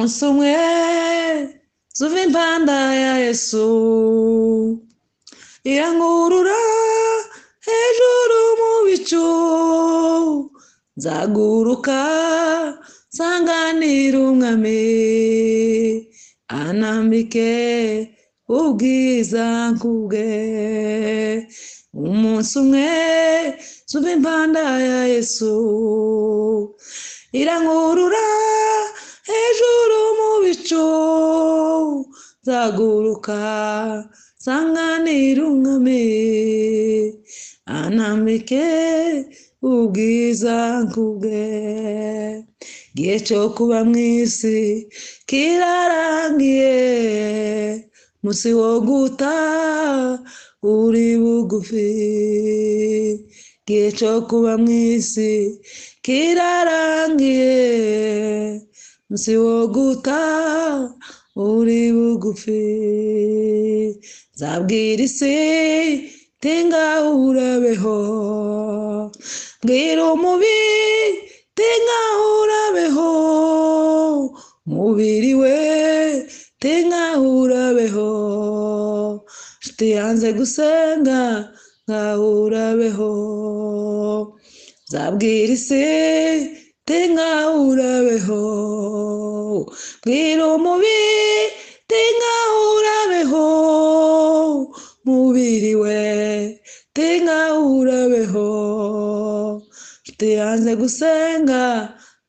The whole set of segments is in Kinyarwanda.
umunsi umwe zuva impanda ya Yesu irangurura hejuru mu bicu, nzaguruka nsanganira umwami anambike ubwiza nkubwe. Umunsi umwe zuva impanda ya Yesu irangurura hejuru mu bicu, nzaguruka nsanganira umwami anambike ubwiza nkubwe. Igihe cyo kuba mu isi kirarangiye, munsi wo guta uri bugufi. Igihe cyo kuba mu isi kirarangiye, munsi wo guta uri bugufi. Nzabwira isi tinga urabeho, mbwira umubi tinga urabeho, mubiri we tinga urabeho, nshuti yanze gusenga nkaho urabeho. Nzabwira isi tinga urabeho, mbwira umubi tinga urabeho, mubiri we tinga urabeho, nshuti yanze gusenga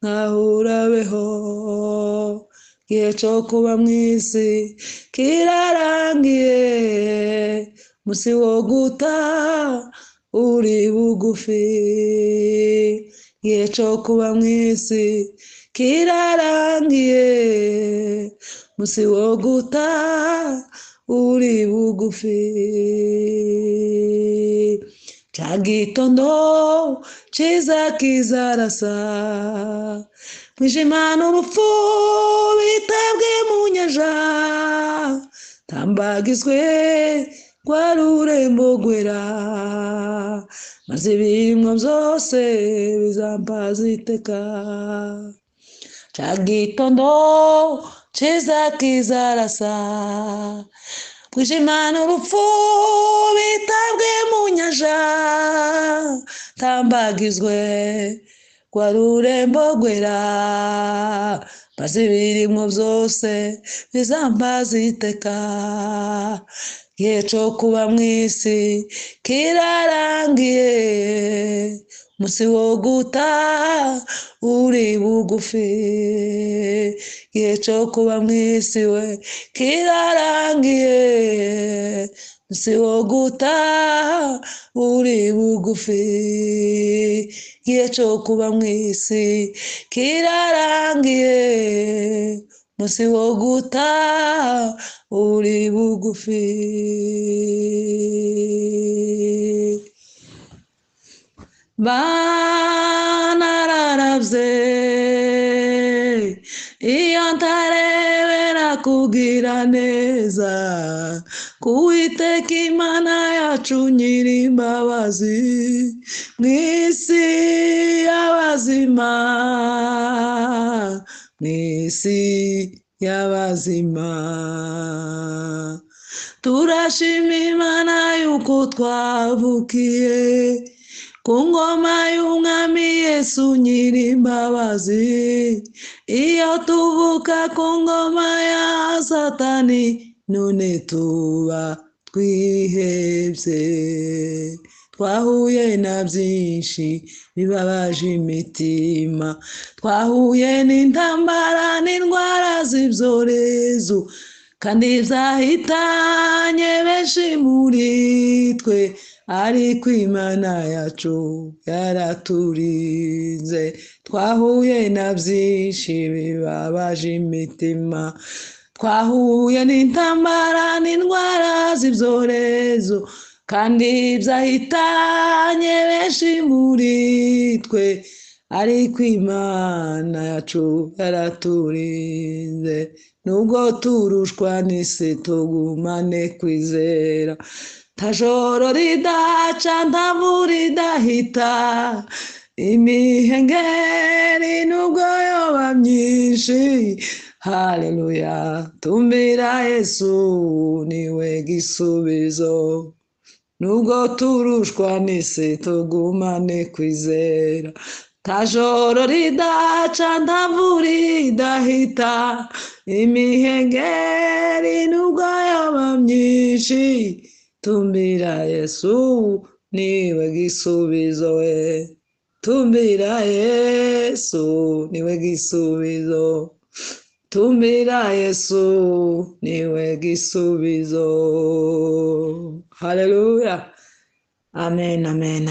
nkaho urabeho. Igihe cyo kuba mu isi kirarangiye, munsi wo guta uri bugufi. Igihe cyo kuba mu isi kirarangiye, munsi wo guta uri bugufi. Cya gitondo cyiza kizarasa, mwijima n'urupfu bitabwe mu nyanja, tambagizwe rwa rurembo rwera, maze ibiremwa byose bizambaza iteka. Cya gitondo cyiza kizarasa, mwijima n'urupfu bitabwe mu nyanja, tambagizwe rwa rurembo rwera, maze ibiremwa byose bizambaza iteka. Igihe cyo kuba mu isi kirarangiye, munsi wo guta uri bugufi. Igihe cyo kuba mu isi we kirarangiye, munsi wo guta uri bugufi. Igihe cyo kuba mu isi kirarangiye, munsi wo guta uri bugufi. Banararavye iyo ntarebera kugira neza k'Uwiteka Imana yacu Nyirimbabazi, mw'isi y'abazima, mw'isi y'abazima. Turashima Imana yuko twavukiye ku ngoma y'umwami Yesu Nyirimbabazi. Iyo tuvuka ku ngoma ya Satani, none tuba twihebye. Twahuye na byinshi bibabaje imitima, twahuye n'intambara n'indwara z'ibyorezo, kandi byahitanye benshi muri twe, ariko Imana yacu yaraturinze. Twahuye na byinshi bibabaje imitima, twahuye n'intambara n'indwara z'ibyorezo, kandi byahitanye benshi muri twe, ariko Imana yacu yaraturinze. Nubwo turushwa n'isi tugumane kwizera, nta joro ridaca nta mvura idahita, imihengeri nubwo yoba myinshi, haleluya, tumbira Yesu niwe gisubizo, nubwo turushwa n'isi tugumane kwizera, nta joro ridaca nta mvura idahita, imihengeri nubwo yaba myinshi, tumbira Yesu niwe gisubizo we, tumbira Yesu niwe gisubizo, tumbira Yesu niwe gisubizo. Haleluya, amen, amen.